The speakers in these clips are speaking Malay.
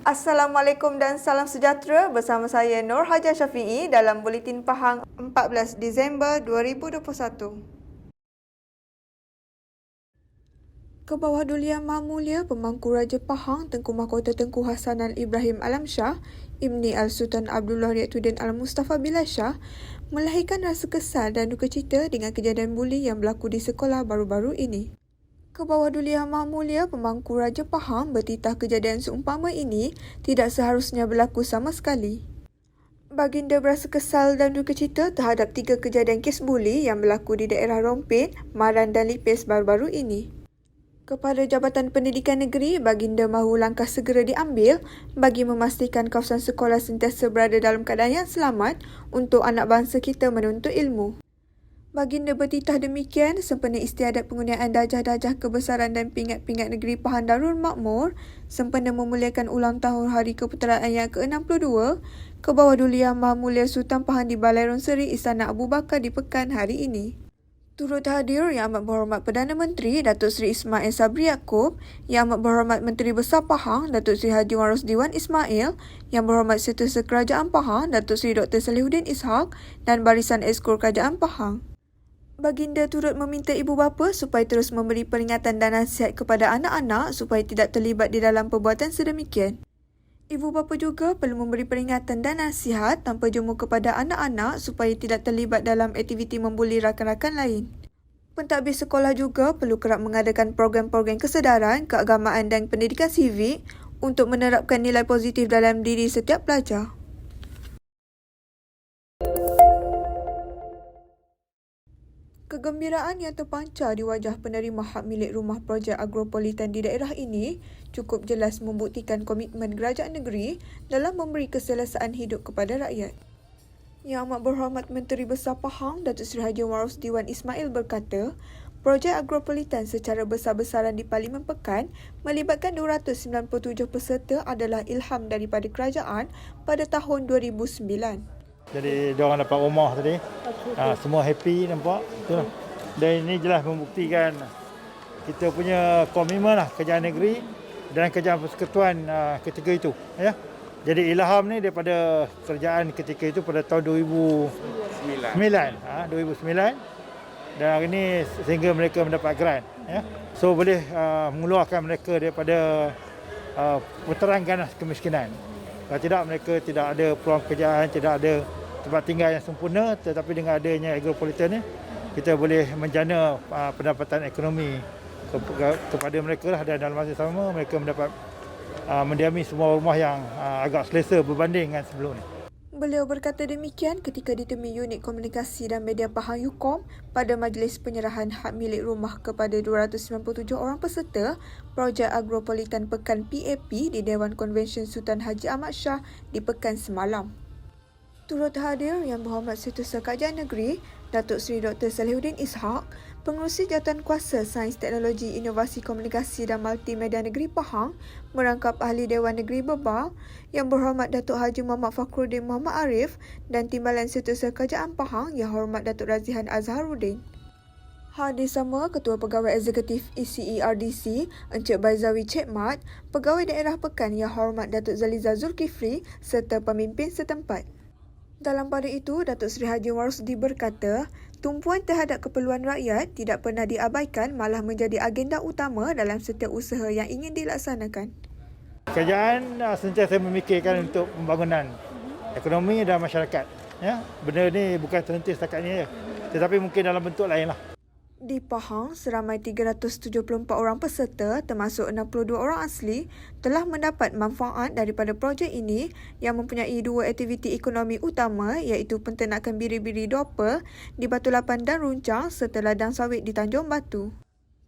Assalamualaikum dan salam sejahtera bersama saya Nur Haja Syafiee dalam Buletin Pahang 14 Disember 2021. Kebawadulian Maha Mulia Pemangku Raja Pahang Tengku Mahkota Tengku Hasanan Ibrahim Alam Shah, Ibni Al-Sultan Abdullah Riyatuddin Al-Mustafa Billah Shah melahirkan rasa kesal dan duka cita dengan kejadian buli yang berlaku di sekolah baru-baru ini. Kebawadulian Maha Mulia Pemangku Raja Pahang bertitah kejadian seumpama ini tidak seharusnya berlaku sama sekali. Baginda berasa kesal dan duka cita terhadap 3 kejadian kes buli yang berlaku di daerah Rompin, Maran dan Lipis baru-baru ini. Kepada Jabatan Pendidikan Negeri, Baginda mahu langkah segera diambil bagi memastikan kawasan sekolah sentiasa berada dalam keadaan yang selamat untuk anak bangsa kita menuntut ilmu. Baginda bertitah demikian sempena istiadat penggunaan darjah-darjah kebesaran dan pingat-pingat negeri Pahang Darul Makmur sempena memuliakan ulang tahun Hari Keputeraan yang ke-62 Kebawadulian Maha Mulia Sultan Pahang di Balai Ronseri Istana Abu Bakar di Pekan hari ini. Turut hadir Yang Amat Berhormat Perdana Menteri Datuk Seri Ismail Sabri Yaakob, Yang Amat Berhormat Menteri Besar Pahang Datuk Seri Haji Wan Rosdiwan Ismail, Yang Berhormat Setiausaha Kerajaan Pahang Datuk Seri Dr. Salihuddin Ishak dan Barisan Ekskul Kerajaan Pahang. Baginda turut meminta ibu bapa supaya terus memberi peringatan dan nasihat kepada anak-anak supaya tidak terlibat di dalam perbuatan sedemikian. Ibu bapa juga perlu memberi peringatan dan nasihat tanpa jemu kepada anak-anak supaya tidak terlibat dalam aktiviti membuli rakan-rakan lain. Pentadbir sekolah juga perlu kerap mengadakan program-program kesedaran, keagamaan dan pendidikan sivik untuk menerapkan nilai positif dalam diri setiap pelajar. Kegembiraan yang terpancar di wajah penerima hak milik rumah projek agropolitan di daerah ini cukup jelas membuktikan komitmen kerajaan negeri dalam memberi keselesaan hidup kepada rakyat. Yang Amat Berhormat Menteri Besar Pahang Datuk Seri Haji Wan Rosdiwan Ismail berkata, projek agropolitan secara besar-besaran di Parlimen Pekan melibatkan 297 peserta adalah ilham daripada kerajaan pada tahun 2009. Jadi diorang dapat rumah tadi. Semua happy nampak. Itulah. Dan ini jelas membuktikan kita punya komitmen lah kerajaan negeri dan kerajaan persekutuan ketika itu. Ya. Jadi ilham ni daripada kerajaan ketika itu pada tahun 2009. 2009. Dan hari ini sehingga mereka mendapat grant. Ya. So boleh mengeluarkan mereka daripada perterangan kemiskinan. Kalau tidak, mereka tidak ada peluang pekerjaan, tidak ada tempat tinggal yang sempurna, tetapi dengan adanya agropolitan ni, kita boleh menjana pendapatan ekonomi kepada mereka lah, dan dalam masa sama mereka mendapat mendiami semua rumah yang agak selesa berbanding dengan sebelum ni. Beliau berkata demikian ketika ditemui Unit Komunikasi dan Media Pahang UKOM pada majlis penyerahan hak milik rumah kepada 297 orang peserta projek agropolitan Pekan PAP di Dewan Konvensyen Sultan Haji Ahmad Shah di Pekan semalam. Turut hadir Yang Berhormat Setiausaha Kerajaan Negeri Datuk Seri Dr. Salihuddin Ishak, Pengerusi Jawatankuasa Sains Teknologi Inovasi Komunikasi dan Multimedia Negeri Pahang, merangkap Ahli Dewan Negeri Bebal, Yang Berhormat Datuk Haji Muhammad Fakhruddin Muhammad Arif dan Timbalan Setiausaha Kerajaan Pahang Yang Hormat Datuk Razihan Azharuddin. Hadir sama Ketua Pegawai Eksekutif ECERDC Encik Baizawi Cik Mat, Pegawai Daerah Pekan Yang Hormat Datuk Zaliza Zulkifli serta pemimpin setempat. Dalam pada itu, Datuk Seri Haji Wan Rosdi berkata, tumpuan terhadap keperluan rakyat tidak pernah diabaikan, malah menjadi agenda utama dalam setiap usaha yang ingin dilaksanakan. Kerajaan sentiasa memikirkan untuk pembangunan ekonomi dan masyarakat. Ya, benda ni bukan terhenti setakat ni, tetapi mungkin dalam bentuk lain lah. Di Pahang, seramai 374 orang peserta termasuk 62 orang asli telah mendapat manfaat daripada projek ini yang mempunyai 2 aktiviti ekonomi utama iaitu penternakan biri-biri dopa di Batu Lapan dan Runcang serta ladang sawit di Tanjung Batu.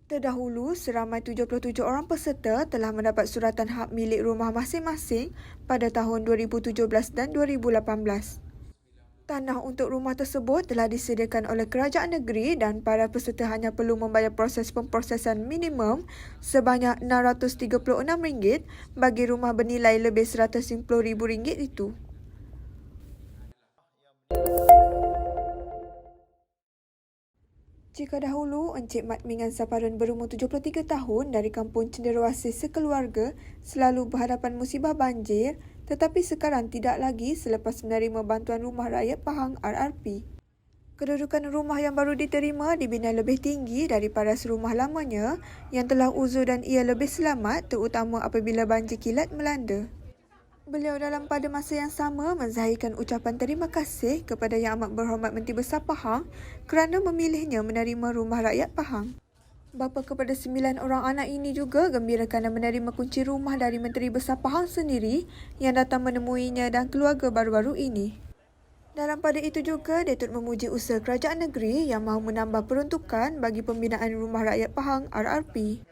Terdahulu, seramai 77 orang peserta telah mendapat suratan hak milik rumah masing-masing pada tahun 2017 dan 2018. Tanah untuk rumah tersebut telah disediakan oleh kerajaan negeri dan para peserta hanya perlu membayar proses pemprosesan minimum sebanyak RM636 bagi rumah bernilai lebih RM150,000 itu. Jika dahulu, Encik Mat Mingan Saparan berumur 73 tahun dari kampung Cenderawasih sekeluarga selalu berhadapan musibah banjir, tetapi sekarang tidak lagi selepas menerima bantuan Rumah Rakyat Pahang RRP. Kedudukan rumah yang baru diterima dibina lebih tinggi daripada serumah lamanya yang telah uzur dan ia lebih selamat terutama apabila banjir kilat melanda. Beliau dalam pada masa yang sama menzahirkan ucapan terima kasih kepada Yang Amat Berhormat Menteri Besar Pahang kerana memilihnya menerima Rumah Rakyat Pahang. Bapa kepada 9 orang anak ini juga gembira kerana menerima kunci rumah dari Menteri Besar Pahang sendiri yang datang menemuinya dan keluarga baru-baru ini. Dalam pada itu juga, Datuk memuji usaha kerajaan negeri yang mahu menambah peruntukan bagi pembinaan Rumah Rakyat Pahang RRP.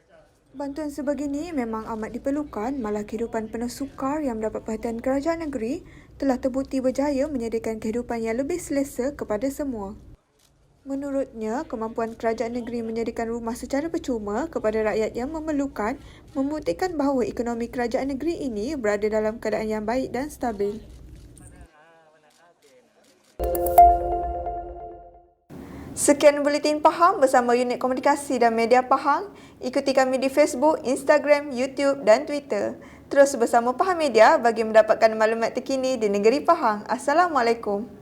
Bantuan sebegini memang amat diperlukan, malah kehidupan penuh sukar yang mendapat perhatian kerajaan negeri telah terbukti berjaya menyediakan kehidupan yang lebih selesa kepada semua. Menurutnya, kemampuan kerajaan negeri menyediakan rumah secara percuma kepada rakyat yang memerlukan membuktikan bahawa ekonomi kerajaan negeri ini berada dalam keadaan yang baik dan stabil. Sekian Buletin Pahang bersama Unit Komunikasi dan Media Pahang. Ikuti kami di Facebook, Instagram, YouTube dan Twitter. Terus bersama Pahang Media bagi mendapatkan maklumat terkini di negeri Pahang. Assalamualaikum.